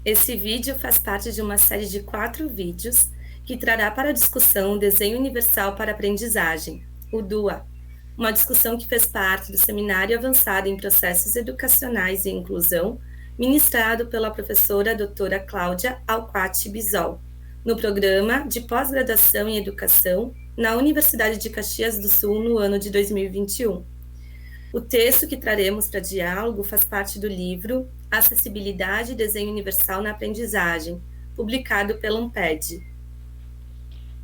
Esse vídeo faz parte de uma série de 4 vídeos que trará para discussão o Desenho Universal para Aprendizagem, o DUA, uma discussão que fez parte do Seminário Avançado em Processos Educacionais e Inclusão, ministrado pela professora doutora Cláudia Alquati Bisol, no programa de pós-graduação em Educação na Universidade de Caxias do Sul no ano de 2021. O texto que traremos para diálogo faz parte do livro Acessibilidade e Desenho Universal na Aprendizagem, publicado pela Amped.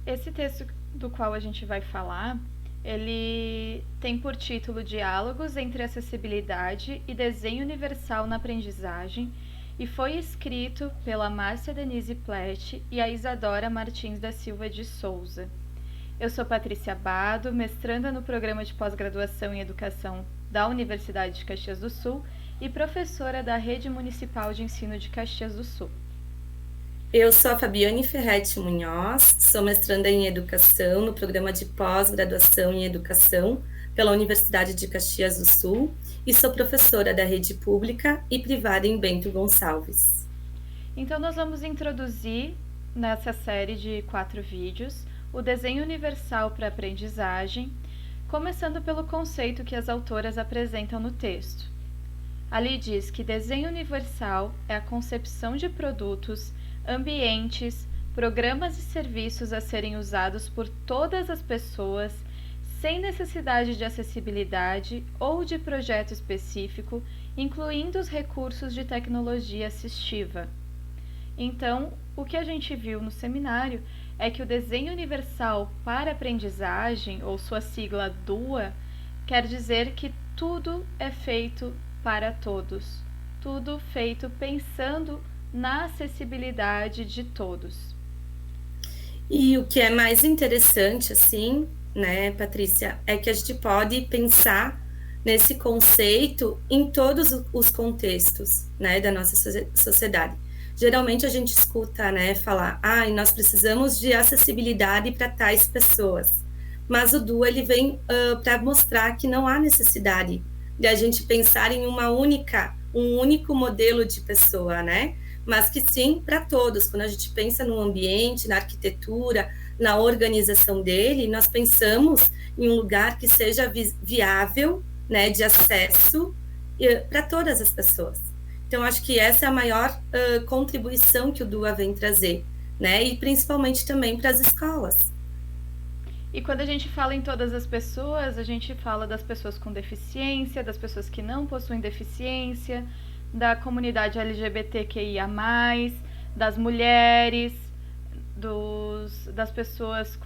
Esse texto do qual a gente vai falar, ele tem por título Diálogos entre Acessibilidade e Desenho Universal na Aprendizagem e foi escrito pela Márcia Denise Plett e a Isadora Martins da Silva de Souza. Eu sou Patrícia Bado, mestranda no Programa de Pós-Graduação em Educação da Universidade de Caxias do Sul e professora da Rede Municipal de Ensino de Caxias do Sul. Eu sou a Fabiane Ferretti Munhoz, sou mestranda em Educação no Programa de Pós-Graduação em Educação pela Universidade de Caxias do Sul e sou professora da Rede Pública e Privada em Bento Gonçalves. Então nós vamos introduzir nessa série de 4 vídeos o desenho universal para aprendizagem, começando pelo conceito que as autoras apresentam no texto. Ali diz que desenho universal é a concepção de produtos, ambientes, programas e serviços a serem usados por todas as pessoas, sem necessidade de acessibilidade ou de projeto específico, incluindo os recursos de tecnologia assistiva. Então, o que a gente viu no seminário é que o desenho universal para aprendizagem, ou sua sigla DUA, quer dizer que tudo é feito para todos, tudo feito pensando na acessibilidade de todos. E o que é mais interessante, assim, né, Patrícia, é que a gente pode pensar nesse conceito em todos os contextos, né, da nossa sociedade. Geralmente a gente escuta, né, falar, nós precisamos de acessibilidade para tais pessoas. Mas o DUA, ele vem para mostrar que não há necessidade de a gente pensar em um único modelo de pessoa, né? Mas que sim, para todos. Quando a gente pensa no ambiente, na arquitetura, na organização dele, nós pensamos em um lugar que seja viável, né, de acesso para todas as pessoas. Então, acho que essa é a maior contribuição que o DUA vem trazer, né? E principalmente também para as escolas. E quando a gente fala em todas as pessoas, a gente fala das pessoas com deficiência, das pessoas que não possuem deficiência, da comunidade LGBTQIA+, das mulheres, das pessoas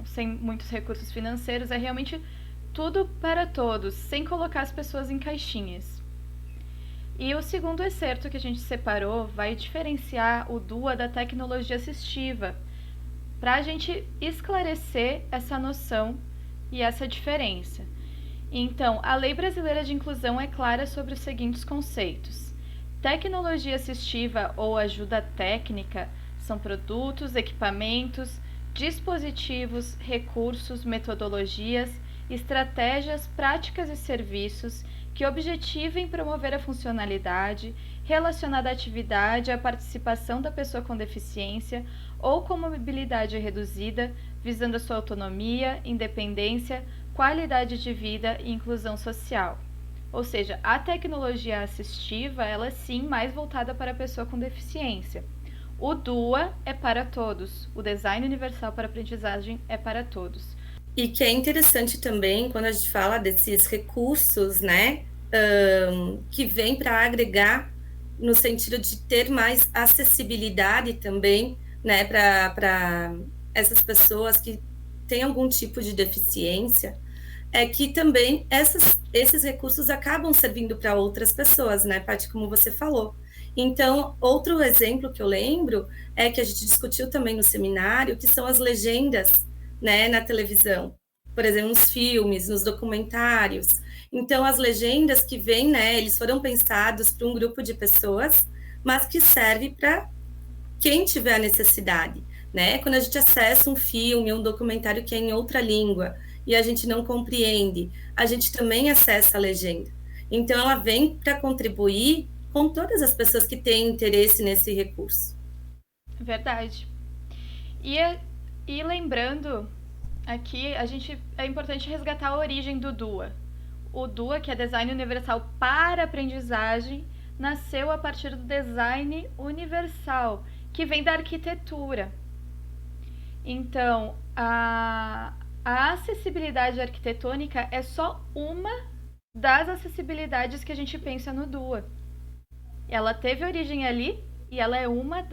sem muitos recursos financeiros. É realmente tudo para todos, sem colocar as pessoas em caixinhas. E o segundo excerto que a gente separou vai diferenciar o DUA da tecnologia assistiva, para a gente esclarecer essa noção e essa diferença. Então, a Lei Brasileira de Inclusão é clara sobre os seguintes conceitos. Tecnologia assistiva ou ajuda técnica são produtos, equipamentos, dispositivos, recursos, metodologias, estratégias, práticas e serviços que objetivem promover a funcionalidade relacionada à atividade, à participação da pessoa com deficiência ou com mobilidade reduzida, visando a sua autonomia, independência, qualidade de vida e inclusão social. Ou seja, a tecnologia assistiva, ela é sim mais voltada para a pessoa com deficiência. O DUA é para todos, o Design Universal para Aprendizagem é para todos. E que é interessante também, quando a gente fala desses recursos, né, que vem para agregar no sentido de ter mais acessibilidade também, né, para essas pessoas que têm algum tipo de deficiência, é que também esses recursos acabam servindo para outras pessoas, né, Paty, como você falou. Então, outro exemplo que eu lembro é que a gente discutiu também no seminário, que são as legendas, né, na televisão, por exemplo, nos filmes, nos documentários. Então, as legendas que vêm, né, eles foram pensados para um grupo de pessoas, mas que serve para quem tiver a necessidade, né? Quando a gente acessa um filme, um documentário que é em outra língua e a gente não compreende, a gente também acessa a legenda. Então, ela vem para contribuir com todas as pessoas que têm interesse nesse recurso. Verdade. E lembrando, aqui é importante resgatar a origem do DUA. O DUA, que é Design Universal para Aprendizagem, nasceu a partir do Design Universal, que vem da arquitetura. Então, a acessibilidade arquitetônica é só uma das acessibilidades que a gente pensa no DUA. Ela teve origem ali e ela é uma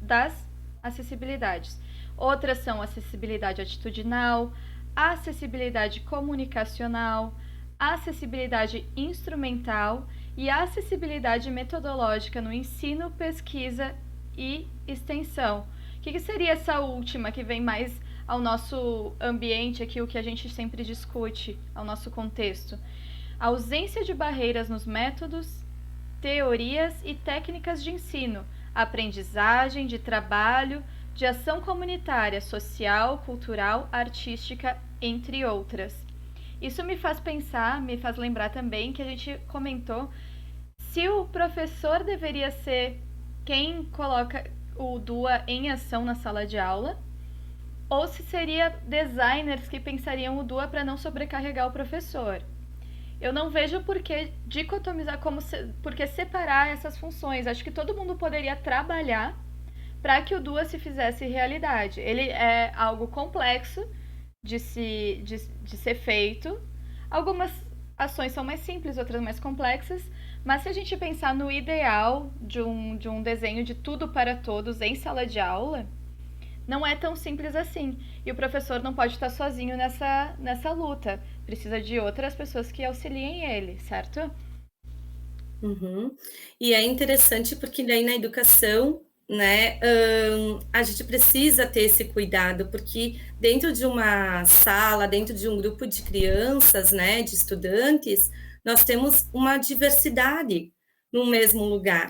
das acessibilidades. Outras são acessibilidade atitudinal, acessibilidade comunicacional, acessibilidade instrumental e acessibilidade metodológica no ensino, pesquisa e extensão. O que seria essa última, que vem mais ao nosso ambiente aqui, o que a gente sempre discute, ao nosso contexto? A ausência de barreiras nos métodos, teorias e técnicas de ensino, aprendizagem, de trabalho, de ação comunitária, social, cultural, artística, entre outras. Isso me faz pensar, me faz lembrar também que a gente comentou se o professor deveria ser quem coloca o DUA em ação na sala de aula, ou se seria designers que pensariam o DUA para não sobrecarregar o professor. Eu não vejo por que dicotomizar, por que separar essas funções. Acho que todo mundo poderia trabalhar para que o DUA se fizesse realidade. Ele é algo complexo de ser feito. Algumas ações são mais simples, outras mais complexas, mas se a gente pensar no ideal de um desenho de tudo para todos em sala de aula, não é tão simples assim. E o professor não pode estar sozinho nessa luta. Precisa de outras pessoas que auxiliem ele, certo? Uhum. E é interessante porque daí na educação, né, a gente precisa ter esse cuidado, porque dentro de uma sala, dentro de um grupo de crianças, né, de estudantes, nós temos uma diversidade no mesmo lugar.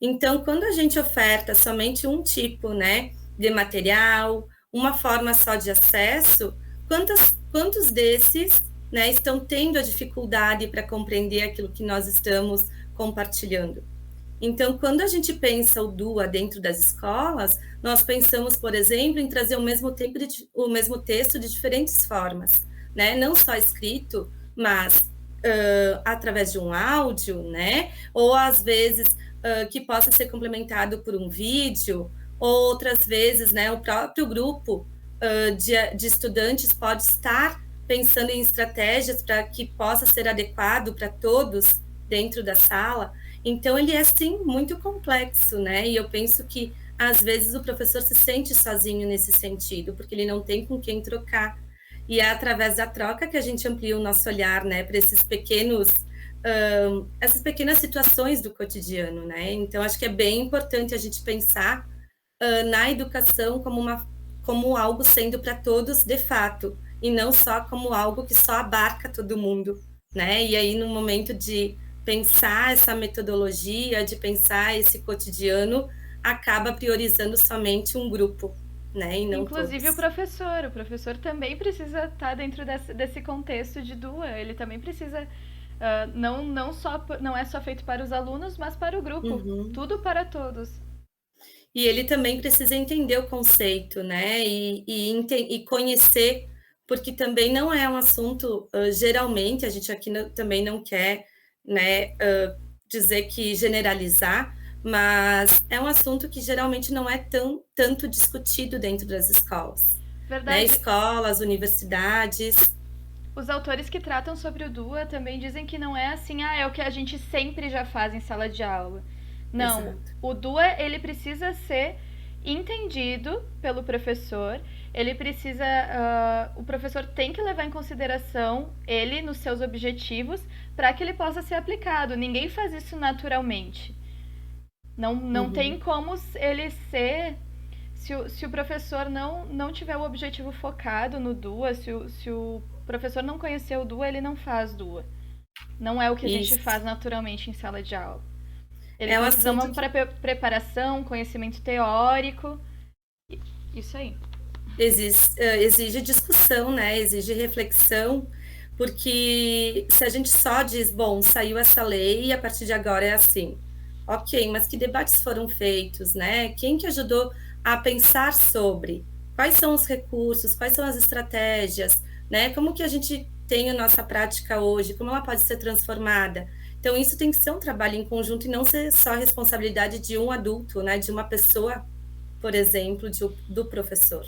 Então, quando a gente oferta somente um tipo, né, de material, uma forma só de acesso, quantos desses, né, estão tendo a dificuldade para compreender aquilo que nós estamos compartilhando? Então, quando a gente pensa o DUA dentro das escolas, nós pensamos, por exemplo, em trazer o mesmo texto de diferentes formas, né? Não só escrito, mas através de um áudio, né? Ou às vezes que possa ser complementado por um vídeo, ou outras vezes, né? O próprio grupo de estudantes pode estar pensando em estratégias para que possa ser adequado para todos dentro da sala. Então, ele é, sim, muito complexo, né? E eu penso que, às vezes, o professor se sente sozinho nesse sentido, porque ele não tem com quem trocar. E é através da troca que a gente amplia o nosso olhar, né? Para esses essas pequenas situações do cotidiano, né? Então, acho que é bem importante a gente pensar na educação como algo sendo para todos, de fato, e não só como algo que só abarca todo mundo, né? E aí, no momento de pensar essa metodologia, de pensar esse cotidiano, acaba priorizando somente um grupo, né? E não inclusive todos. O professor também precisa estar dentro desse contexto de DUA, ele também precisa, não é só feito para os alunos, mas para o grupo, tudo para todos. E ele também precisa entender o conceito, né? E conhecer, porque também não é um assunto, geralmente, a gente aqui também não quer, né, dizer que generalizar, mas é um assunto que geralmente não é tanto discutido dentro das escolas. Verdade. Né? Escolas, universidades. Os autores que tratam sobre o DUA também dizem que não é assim, é o que a gente sempre já faz em sala de aula. Não, exato. O DUA, ele precisa ser entendido pelo professor, ele precisa, o professor tem que levar em consideração ele nos seus objetivos para que ele possa ser aplicado. Ninguém faz isso naturalmente. Não tem como ele ser... Se o professor não tiver o objetivo focado no DUA, se o professor não conhecer o DUA, ele não faz DUA. Não é o que a gente faz naturalmente em sala de aula. Ele precisa de uma preparação, conhecimento teórico. Isso aí. Exige discussão, né? Exige reflexão, porque se a gente só diz, bom, saiu essa lei e a partir de agora é assim, Ok, mas que debates foram feitos, né? Quem que ajudou a pensar sobre? Quais são os recursos? Quais são as estratégias? Né? Como que a gente tem a nossa prática hoje? Como ela pode ser transformada? Então, isso tem que ser um trabalho em conjunto e não ser só responsabilidade de um adulto, né? De uma pessoa, por exemplo, do professor.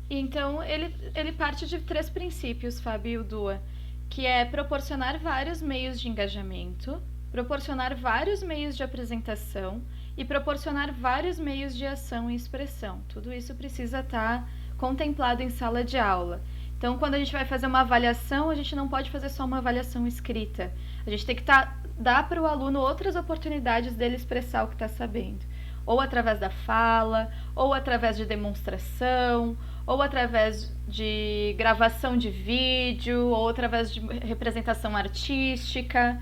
Então, ele parte de 3 princípios, Fábio e o Dua, que é proporcionar vários meios de engajamento, proporcionar vários meios de apresentação e proporcionar vários meios de ação e expressão. Tudo isso precisa estar contemplado em sala de aula. Então, quando a gente vai fazer uma avaliação, a gente não pode fazer só uma avaliação escrita. A gente tem que dar para o aluno outras oportunidades dele expressar o que está sabendo. Ou através da fala, ou através de demonstração, ou através de gravação de vídeo, ou através de representação artística.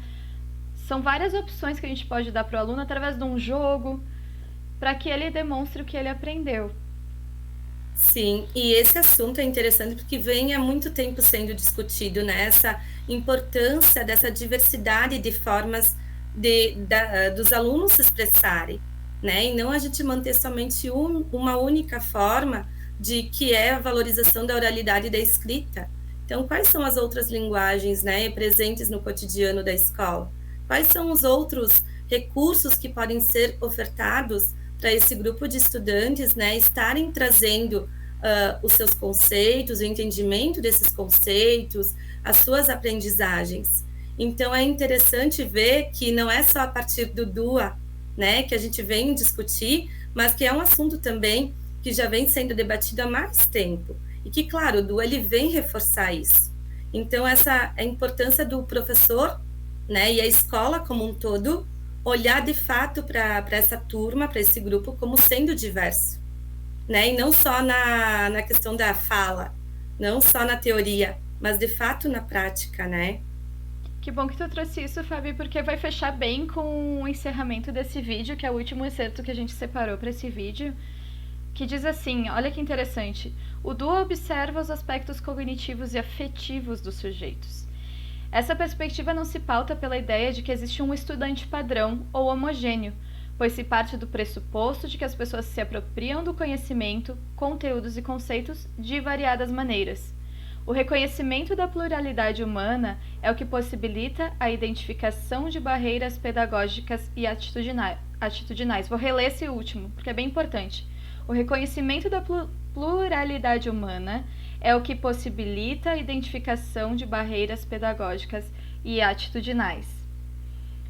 São várias opções que a gente pode dar para o aluno através de um jogo, para que ele demonstre o que ele aprendeu. Sim, e esse assunto é interessante porque vem há muito tempo sendo discutido, né? Essa importância dessa diversidade de formas dos alunos se expressarem, né? E não a gente manter somente uma única forma de que é a valorização da oralidade e da escrita. Então, quais são as outras linguagens, né, presentes no cotidiano da escola? Quais são os outros recursos que podem ser ofertados para esse grupo de estudantes, né, estarem trazendo os seus conceitos, o entendimento desses conceitos, as suas aprendizagens. Então, é interessante ver que não é só a partir do DUA, né, que a gente vem discutir, mas que é um assunto também que já vem sendo debatido há mais tempo. E que, claro, o DUA ele vem reforçar isso. Então, essa é a importância do professor, né, e a escola como um todo, olhar de fato para essa turma, para esse grupo, como sendo diverso, né? E não só na questão da fala, não só na teoria, mas de fato na prática, né? Que bom que tu trouxe isso, Fabi, porque vai fechar bem com o encerramento desse vídeo, que é o último excerto que a gente separou para esse vídeo, que diz assim, olha que interessante, o Dua observa os aspectos cognitivos e afetivos dos sujeitos. Essa perspectiva não se pauta pela ideia de que existe um estudante padrão ou homogêneo, pois se parte do pressuposto de que as pessoas se apropriam do conhecimento, conteúdos e conceitos de variadas maneiras. O reconhecimento da pluralidade humana é o que possibilita a identificação de barreiras pedagógicas e atitudinais. Vou reler esse último, porque é bem importante. O reconhecimento da pluralidade humana é o que possibilita a identificação de barreiras pedagógicas e atitudinais.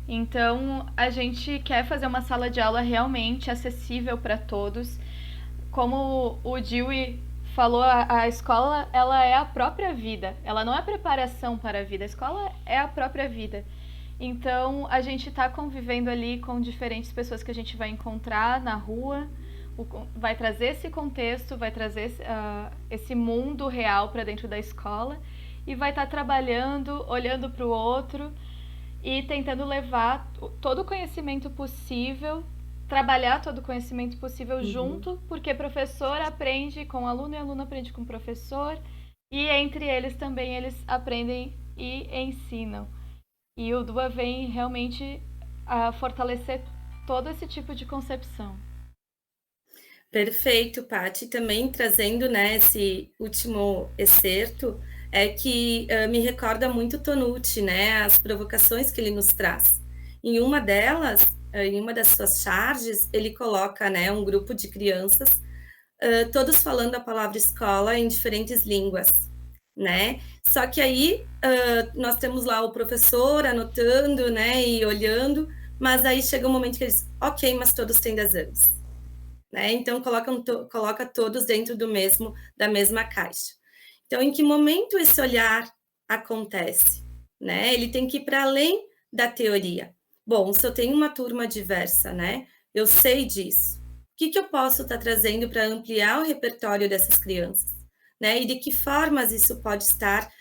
Então, a gente quer fazer uma sala de aula realmente acessível para todos. Como o Dewey falou, a escola ela é a própria vida. Ela não é preparação para a vida. A escola é a própria vida. Então, a gente está convivendo ali com diferentes pessoas que a gente vai encontrar na rua, vai trazer esse contexto, vai trazer esse mundo real para dentro da escola e vai estar trabalhando, olhando para o outro e tentando levar todo o conhecimento possível, trabalhar todo o conhecimento possível junto, porque professor aprende com aluno e aluno aprende com professor e entre eles também eles aprendem e ensinam. E o Dua vem realmente a fortalecer todo esse tipo de concepção. Perfeito, Paty. Também trazendo, né, esse último excerto, é que me recorda muito Tonucci, né, as provocações que ele nos traz. Em uma delas, em uma das suas charges, ele coloca, né, um grupo de crianças, todos falando a palavra escola em diferentes línguas, né? Só que aí nós temos lá o professor anotando, né, e olhando, mas aí chega um momento que eles, ok, mas todos têm 10 anos. Né? Então, coloca todos dentro da mesma caixa. Então, em que momento esse olhar acontece? Né? Ele tem que ir para além da teoria. Bom, se eu tenho uma turma diversa, né? Eu sei disso. O que eu posso estar trazendo para ampliar o repertório dessas crianças? Né? E de que formas isso pode estar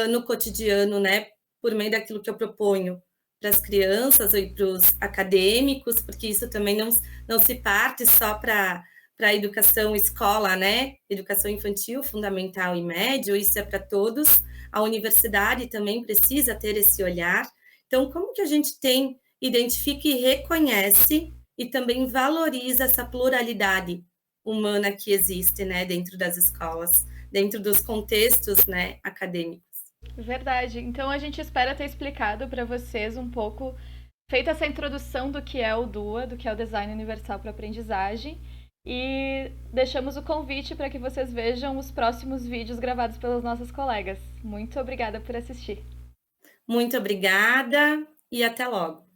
no cotidiano, né? Por meio daquilo que eu proponho para as crianças e para os acadêmicos, porque isso também não se parte só para a educação escola, né? Educação infantil, fundamental e médio, isso é para todos. A universidade também precisa ter esse olhar. Então, como que a gente tem identifica e reconhece e também valoriza essa pluralidade humana que existe, né, dentro das escolas, dentro dos contextos, né, acadêmicos. Verdade. Então a gente espera ter explicado para vocês um pouco, feita essa introdução do que é o DUA, do que é o Design Universal para Aprendizagem, e deixamos o convite para que vocês vejam os próximos vídeos gravados pelas nossas colegas. Muito obrigada por assistir. Muito obrigada e até logo.